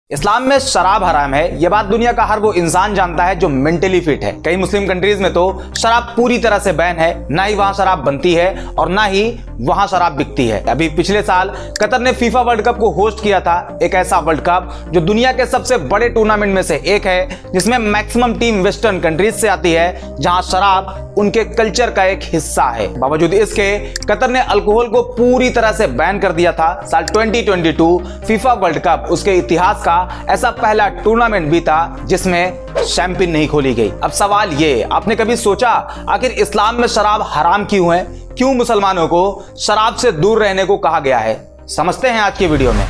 इस्लाम में शराब हराम है, यह बात दुनिया का हर वो इंसान जानता है जो मेंटली फिट है। कई मुस्लिम कंट्रीज में तो शराब पूरी तरह से बैन है, ना ही वहां शराब बनती है और ना ही वहां शराब बिकती है। अभी पिछले साल कतर ने फीफा वर्ल्ड कप को होस्ट किया था, एक ऐसा वर्ल्ड कप जो दुनिया के सबसे बड़े टूर्नामेंट में से एक है, जिसमें मैक्सिमम टीम वेस्टर्न कंट्रीज से आती है, जहां शराब उनके कल्चर का एक हिस्सा है। बावजूद इसके कतर ने अल्कोहल को पूरी तरह से बैन कर दिया था। साल 2022 फीफा वर्ल्ड कप उसके इतिहास का ऐसा पहला टूर्नामेंट भी था जिसमें शैंपियन नहीं खोली गई। अब सवाल ये, आपने कभी सोचा आखिर इस्लाम में शराब हराम क्यों है? क्यों मुसलमानों को शराब से दूर रहने को कहा गया है? समझते हैं आज की वीडियो में।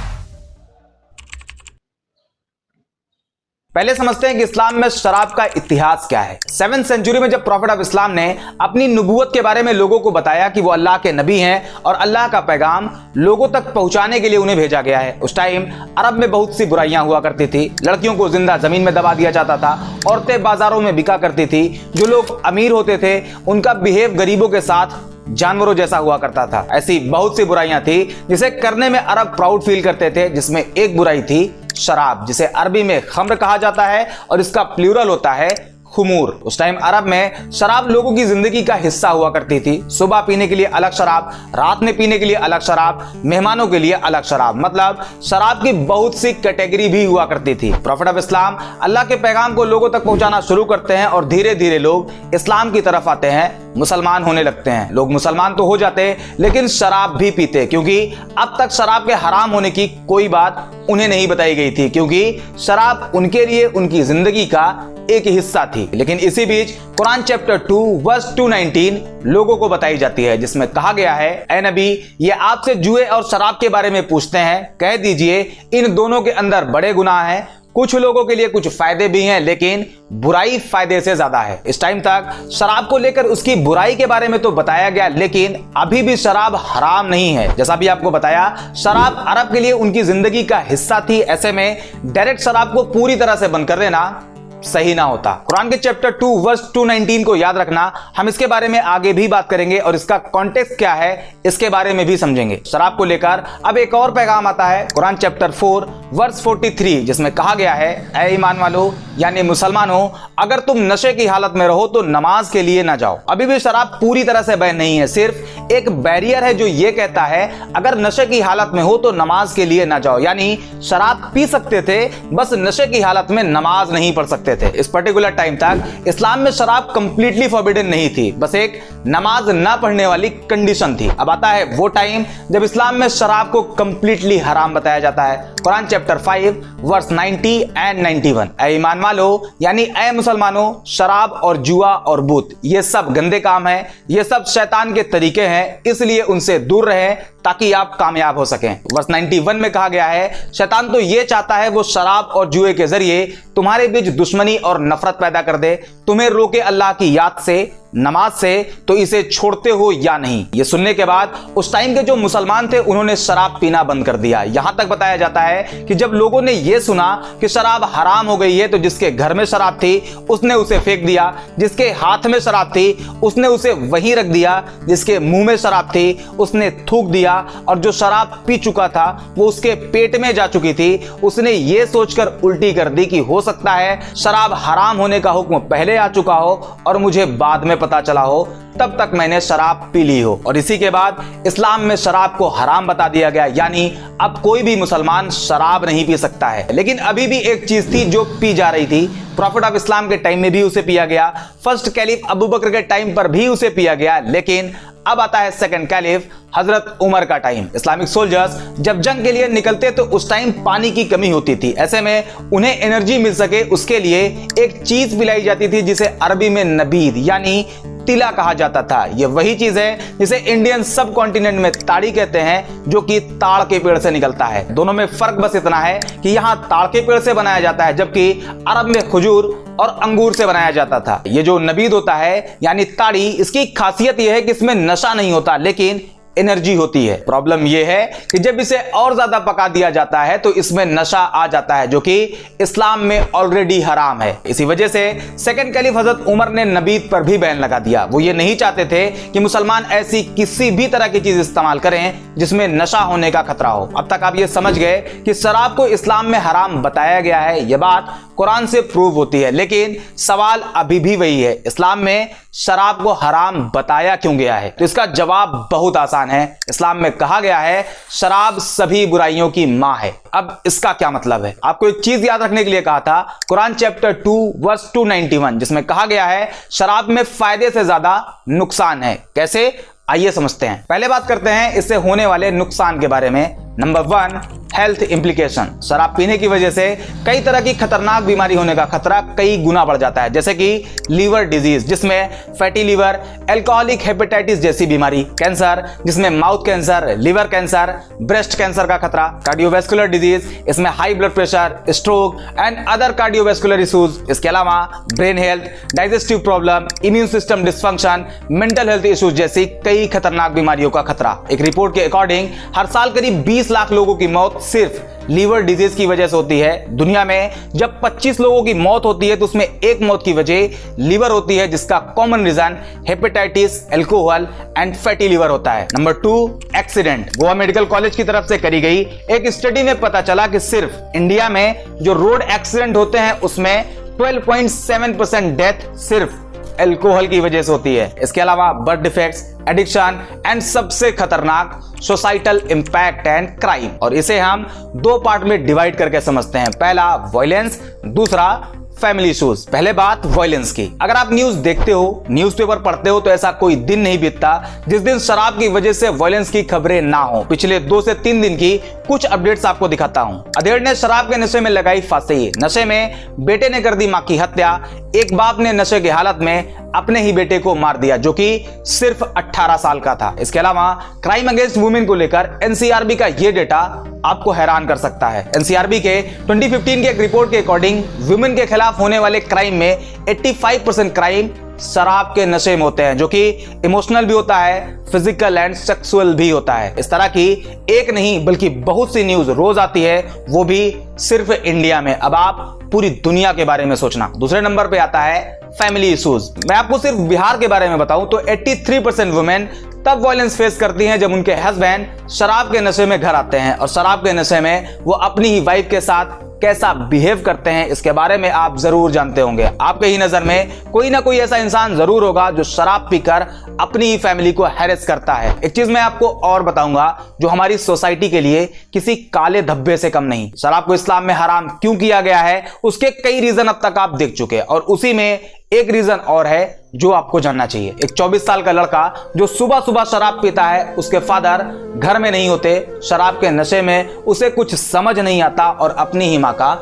पहले समझते हैं कि इस्लाम में शराब का इतिहास क्या है। 7th सेंचुरी में जब प्रॉफिट ऑफ इस्लाम ने अपनी नबूवत के बारे में लोगों को बताया कि वो अल्लाह के नबी हैं और अल्लाह का पैगाम लोगों तक पहुंचाने के लिए उन्हें भेजा गया है, उस टाइम अरब में बहुत सी बुराइयां हुआ करती थी। लड़कियों को जिंदा जमीन में दबा दिया जाता था, औरतें बाजारों में बिका करती थी, जो लोग अमीर होते थे उनका बिहेव गरीबों के साथ जानवरों जैसा हुआ करता था। ऐसी बहुत सी बुराइयां थी जिसे करने में अरब प्राउड फील करते थे, जिसमें एक बुराई थी शराब, जिसे अरबी में खम्र कहा जाता है और इसका प्लूरल होता है खुमूर। उस टाइम अरब में शराब लोगों की जिंदगी का हिस्सा हुआ करती थी। सुबह पीने के लिए अलग शराब, रात में पीने के लिए अलग शराब, मेहमानों के लिए अलग शराब, मतलब शराब की बहुत सी कैटेगरी भी हुआ करती थी। प्रॉफिट ऑफ इस्लाम अल्लाह के पैगाम को लोगों तक पहुंचाना शुरू करते हैं और धीरे धीरे लोग इस्लाम की तरफ आते हैं, मुसलमान होने लगते हैं। लोग मुसलमान तो हो जाते लेकिन शराब भी पीते, क्योंकि अब तक शराब के हराम होने की कोई बात उन्हें नहीं बताई गई थी, क्योंकि शराब उनके लिए उनकी जिंदगी का एक हिस्सा थी। लेकिन इसी बीच कुरान चैप्टर 2 वर्स 219 लोगों को बताई जाती है, जिसमें कहा गया है, ऐ नबी, ये आपसे जुए और शराब के बारे में पूछते हैं, कह दीजिए इन दोनों के अंदर बड़े गुनाह हैं। कुछ लोगों के लिए कुछ फायदे भी हैं, लेकिन बुराई फायदे से ज्यादा है। इस टाइम तक शराब को लेकर उसकी बुराई के बारे में तो बताया गया, लेकिन अभी भी शराब हराम नहीं है। जैसा भी आपको बताया, शराब अरब के लिए उनकी जिंदगी का हिस्सा थी। ऐसे में डायरेक्ट शराब को पूरी तरह से बंद कर देना सही ना होता। कुरान के चैप्टर 2 वर्स 219 को याद रखना, हम इसके बारे में आगे भी बात करेंगे और इसका कॉन्टेक्स्ट क्या है इसके बारे में भी समझेंगे। शराब को लेकर अब एक और पैगाम आता है कुरान चैप्टर 4 वर्स 43, जिसमें कहा गया है, ऐ ईमान वालों यानी मुसलमानों, अगर तुम नशे की हालत में रहो तो नमाज के लिए ना जाओ। अभी भी शराब पूरी तरह से बैन नहीं है, सिर्फ एक बैरियर है जो ये कहता है अगर नशे की हालत में हो तो नमाज के लिए ना जाओ। यानी शराब पी सकते थे, बस नशे की हालत में नमाज नहीं पढ़ सकते थे। इस पर्टिकुलर टाइम तक इस्लाम में शराब कंप्लीटली फॉरबिडन नहीं थी, बस एक नमाज ना पढ़ने वाली कंडीशन थी। अब आता है वो टाइम जब इस्लाम में शराब को कंप्लीटली हराम बताया जाता है। कुरान चैप्टर 5 वर्स 90 एंड 91, ऐ ईमान वालों यानी ऐ मुसलमानों, शराब और जुआ और बूत ये सब गंदे काम हैं, ये सब शैतान के तरीके हैं, इसलिए उनसे दूर रहें ताकि आप कामयाब हो सकें। वर्स 91 में कहा गया है, शैतान तो ये चाहता है वो शराब और जुए के जरिए तुम्हारे बीच दुश्मनी और नफरत पैदा कर दे, तुम्हें रोके अल्लाह की याद से, नमाज से, तो इसे छोड़ते हो या नहीं। ये सुनने के बाद उस टाइम के जो मुसलमान थे उन्होंने शराब पीना बंद कर दिया। यहां तक बताया जाता है कि जब लोगों ने यह सुना कि शराब हराम हो गई है तो जिसके घर में शराब थी उसने उसे फेंक दिया, जिसके हाथ में शराब थी उसने उसे वहीं रख दिया, जिसके मुंह में शराब थी उसने थूक दिया, और जो शराब पी चुका था वो उसके पेट में जा चुकी थी, उसने ये सोचकर उल्टी कर दी कि हो सकता है शराब हराम होने का हुक्म पहले आ चुका हो और मुझे बाद में पता चला हो, तब तक मैंने शराब पी ली हो। और इसी के बाद इस्लाम में शराब को हराम बता दिया गया, यानी अब कोई भी मुसलमान शराब नहीं पी सकता है। लेकिन अभी भी एक चीज थी जो पी जा रही थी। प्रॉफिट ऑफ इस्लाम के टाइम में भी उसे पिया गया, फर्स्ट कैलिफ अबू बकर के टाइम पर भी उसे पिया गया, लेकिन अब आता है सेकंड कैलिफ हजरत उमर का टाइम। इस्लामिक सोल्जर्स जब जंग के लिए निकलते तो उस टाइम पानी की कमी होती थी। ऐसे में उन्हें एनर्जी मिल सके उसके लिए एक चीज पिलाई जाती थी जिसे अरबी में नबीद यानी तिला कहा जाता था। यह वही चीज है जिसे इंडियन सब कॉन्टिनेंट में ताड़ी कहते हैं, जो कि ताड़ के पेड़ से निकलता है। दोनों में फर्क बस इतना है कि यहाँ ताड़ के पेड़ से बनाया जाता है, जबकि अरब में खजूर और अंगूर से बनाया जाता था। ये जो नबीद होता है यानी ताड़ी, इसकी खासियत यह है कि इसमें नशा नहीं होता, लेकिन एनर्जी होती है। प्रॉब्लम यह है कि जब इसे और ज्यादा पका दिया जाता है तो इसमें नशा आ जाता है, जो कि इस्लाम में ऑलरेडी हराम है। इसी वजह से सेकंड कैलिफ हजरत उमर ने नबीद पर भी बैन लगा दिया। वो ये नहीं चाहते थे कि मुसलमान ऐसी किसी भी तरह की चीज इस्तेमाल करें जिसमें नशा होने का खतरा हो। अब तक आप ये समझ गए कि शराब को इस्लाम में हराम बताया गया है। यह बात कुरान से प्रूव होती है, लेकिन सवाल अभी भी वही है, इस्लाम में शराब को हराम बताया क्यों गया है? तो इसका जवाब बहुत आसान है। इस्लाम में कहा गया है शराब सभी बुराइयों की मां है। अब इसका क्या मतलब है? आपको एक चीज याद रखने के लिए कहा था, कुरान चैप्टर 2 वर्स 291, जिसमें कहा गया है शराब में फायदे से ज्यादा नुकसान है। कैसे? आइए समझते हैं। पहले बात करते हैं इससे होने वाले नुकसान के बारे में। Number 1, health implication. शराब पीने की वजह से कई तरह की खतरनाक बीमारी होने का खतरा कई गुना बढ़ जाता है, जैसे कि लीवर डिजीज जिसमें फैटी लीवर, एल्कोहलिक हेपेटाइटिस जैसी बीमारी, कैंसर जिसमें mouth cancer, liver cancer, breast cancer का खतरा, कार्डियोवैस्कुलर डिजीज इसमें high blood pressure, stroke and other cardiovascular issues. इसके अलावा brain health, digestive problem, immune system dysfunction, mental health issues जैसी कई खतरनाक बीमारियों का खतरा। एक रिपोर्ट के अकॉर्डिंग हर साल करीब 20 लाख लोगों की मौत सिर्फ लीवर डिजीज की वजह से होती है। दुनिया में जब 25 लोगों की मौत होती है तो उसमें एक मौत की वजह लीवर होती है, जिसका common reason hepatitis, alcohol and fatty liver होता है। Number 2, accident. Goa medical college की तरफ से करी गई एक स्टडी में पता चला कि सिर्फ इंडिया में जो रोड एक्सीडेंट होते हैं उसमें 12.7% डेथ सिर्फ अल्कोहल की वजह से होती है। इसके अलावा बर्थ डिफेक्ट्स, एडिक्शन एंड सबसे खतरनाक सोसाइटल इंपैक्ट एंड क्राइम। और इसे हम 2 पार्ट में डिवाइड करके समझते हैं। पहला वायलेंस, दूसरा फैमिली इश्यूज। पहले बात वायलेंस की। अगर आप न्यूज देखते हो, न्यूज़पेपर पढ़ते हो, तो ऐसा कोई दिन नहीं बीतता जिस दिन शराब की वजह से वायलेंस की खबरें ना हो। पिछले 2 से 3 दिन की कुछ अपडेट्स आपको दिखाता हूं। अधेड़ ने शराब के नशे में लगाई फांसी। नशे में बेटे ने कर दी मां की हत्या। एक बाप ने नशे की हालत में अपने ही बेटे को मार दिया, जो कि सिर्फ 18 साल का था। इसके अलावा क्राइम अगेंस्ट वुमेन को लेकर एनसीआरबी का यह डेटा आपको हैरान कर सकता है। एनसीआरबी के 2015 के एक रिपोर्ट के अकॉर्डिंग वुमेन के खिलाफ होने वाले क्राइम में 85% क्राइम शराब के नशे में होते हैं, जो कि इमोशनल भी होता है, फिजिकल एंड सेक्सुअल भी होता है। इस तरह की एक नहीं बल्कि बहुत सी न्यूज रोज आती है, वो भी सिर्फ इंडिया में। अब आप पूरी दुनिया के बारे में सोचना। दूसरे नंबर पे आता है फैमिली इश्यूज। मैं आपको सिर्फ बिहार के बारे में बताऊं तो 83% वुमेन तब वायलेंस फेस करती हैं जब उनके हस्बैंड शराब के नशे में घर आते हैं, और शराब के नशे में वो अपनी ही वाइफ के साथ कैसा बिहेव करते हैं इसके बारे में आप जरूर जानते होंगे। आपके ही नजर में कोई ना कोई ऐसा इंसान जरूर होगा जो शराब पीकर अपनी ही फैमिली को हैरेस करता है। एक चीज मैं आपको और बताऊंगा जो हमारी सोसाइटी के लिए किसी काले धब्बे से कम नहीं। शराब को इस्लाम में हराम क्यों किया गया है उसके कई रीजन अब तक आप देख चुके हैं, और उसी में एक रीजन और है जो आपको जानना चाहिए। एक 24 साल का लड़का जो सुबह सुबह शराब पीता है, उसके फादर घर में नहीं होते, शराब के नशे में उसे कुछ समझ नहीं आता और अपनी ही मां का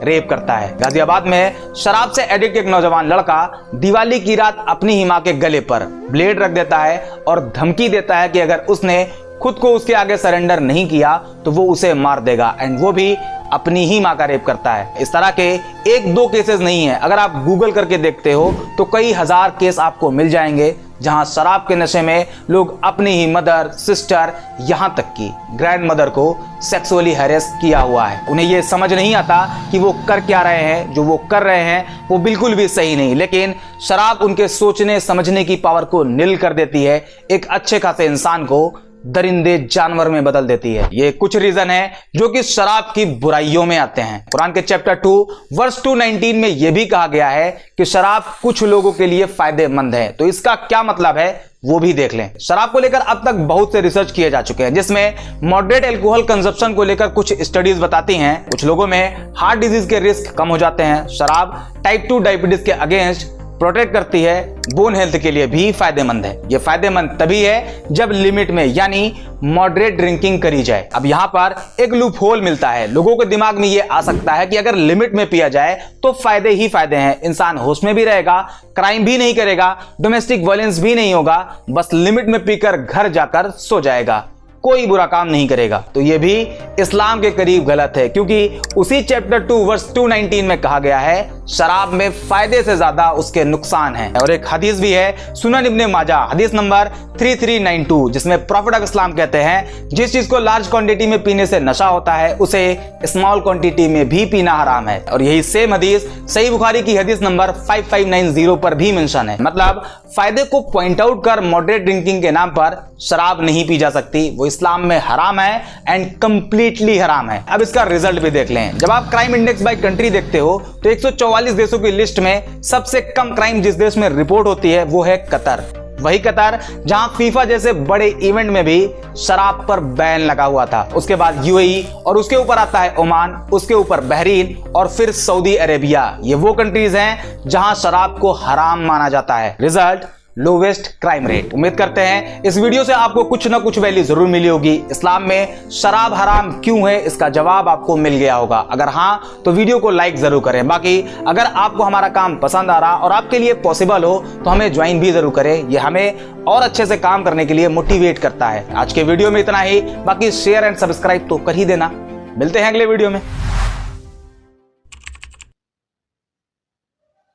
रेप करता है। गाजियाबाद में शराब से एडिक्ट एक नौजवान लड़का दिवाली की रात अपनी ही मां के गले पर ब्लेड रख देता है और धमकी देता है कि अगर उसने खुद को उसके आगे सरेंडर नहीं किया तो वो उसे मार देगा, एंड वो भी अपनी ही मां का रेप करता है। इस तरह के 1-2 केसेस नहीं है, अगर आप गूगल करके देखते हो तो कई हजार केस आपको मिल जाएंगे जहां शराब के नशे में लोग अपनी ही मदर, सिस्टर, यहां तक की ग्रैंड मदर को सेक्सुअली हैरेस किया हुआ है। उन्हें यह समझ नहीं आता कि वो कर क्या रहे हैं। जो वो कर रहे हैं वो बिल्कुल भी सही नहीं, लेकिन शराब उनके सोचने समझने की पावर को निल कर देती है, एक अच्छे खासे इंसान को दरिंदे जानवर में बदल देती है। ये कुछ रीजन है जो कि शराब की बुराइयों में आते हैं। कुरान के चैप्टर 2 वर्स 219 में यह भी कहा गया है कि शराब कुछ लोगों के लिए फायदेमंद है। तो इसका क्या मतलब है वो भी देख लें। शराब को लेकर अब तक बहुत से रिसर्च किए जा चुके हैं, जिसमें मॉडरेट अल्कोहल कंजप्शन को लेकर कुछ स्टडीज बताती हैं कुछ लोगों में हार्ट डिजीज के रिस्क कम हो जाते हैं। शराब टाइप 2 डायबिटीज के अगेंस्ट प्रोटेक्ट करती है, बोन हेल्थ के लिए भी फायदेमंद है। यह फायदेमंद तभी है जब लिमिट में यानी मॉडरेट ड्रिंकिंग करी जाए। अब यहां पर एक लूप होल मिलता है। लोगों के दिमाग में यह आ सकता है कि अगर लिमिट में पिया जाए तो फायदे ही फायदे हैं, इंसान होश में भी रहेगा, क्राइम भी नहीं करेगा, डोमेस्टिक वायलेंस भी नहीं होगा, बस लिमिट में पीकर घर जाकर सो जाएगा, कोई बुरा काम नहीं करेगा। तो यह भी इस्लाम के करीब गलत है, क्योंकि उसी चैप्टर 2 वर्स 219 में कहा गया है शराब में फायदे से ज्यादा उसके नुकसान हैं। और एक हदीस भी है सुनन इब्ने माजा हदीस नंबर 3392, जिसमें प्रॉफिट ऑफ इस्लाम कहते हैं जिस चीज को लार्ज क्वांटिटी में पीने से नशा होता है उसे स्मॉल क्वांटिटी में भी पीना हराम है। और यही सेम हदीस सही बुखारी की हदीस नंबर 5590 पर भी मेंशन है। मतलब फायदे को पॉइंट आउट कर मॉडरेट ड्रिंकिंग के नाम पर शराब नहीं पी जा सकती, वो इस्लाम में हराम है एंड कंप्लीटली हराम है। अब इसका रिजल्ट भी देख लें। जब आप क्राइम इंडेक्स बाय कंट्री देखते हो तो 144 देशों की लिस्ट में सबसे कम क्राइम जिस देश में रिपोर्ट होती है वो है कतर। वही कतर जहां फीफा जैसे बड़े इवेंट में भी शराब पर बैन लगा हुआ था। उसके बाद यूएई और उसके ऊपर आता है ओमान, उसके ऊपर बहरीन और फिर सऊदी अरेबिया। ये वो कंट्रीज हैं जहां शराब को हराम माना जाता है। Result lowest crime rate. उम्मीद करते हैं इस वीडियो से आपको कुछ ना कुछ वैल्यू जरूर मिली होगी। इस्लाम में शराब हराम क्यों है इसका जवाब आपको मिल गया होगा। अगर हाँ तो वीडियो को लाइक जरूर करें। बाकी अगर आपको हमारा काम पसंद आ रहा और आपके लिए पॉसिबल हो तो हमें ज्वाइन भी जरूर करें। ये हमें और अच्छे से काम करने के लिए मोटिवेट करता है। आज के वीडियो में इतना ही। बाकी शेयर एंड सब्सक्राइब तो कर ही देना। मिलते हैं अगले वीडियो में।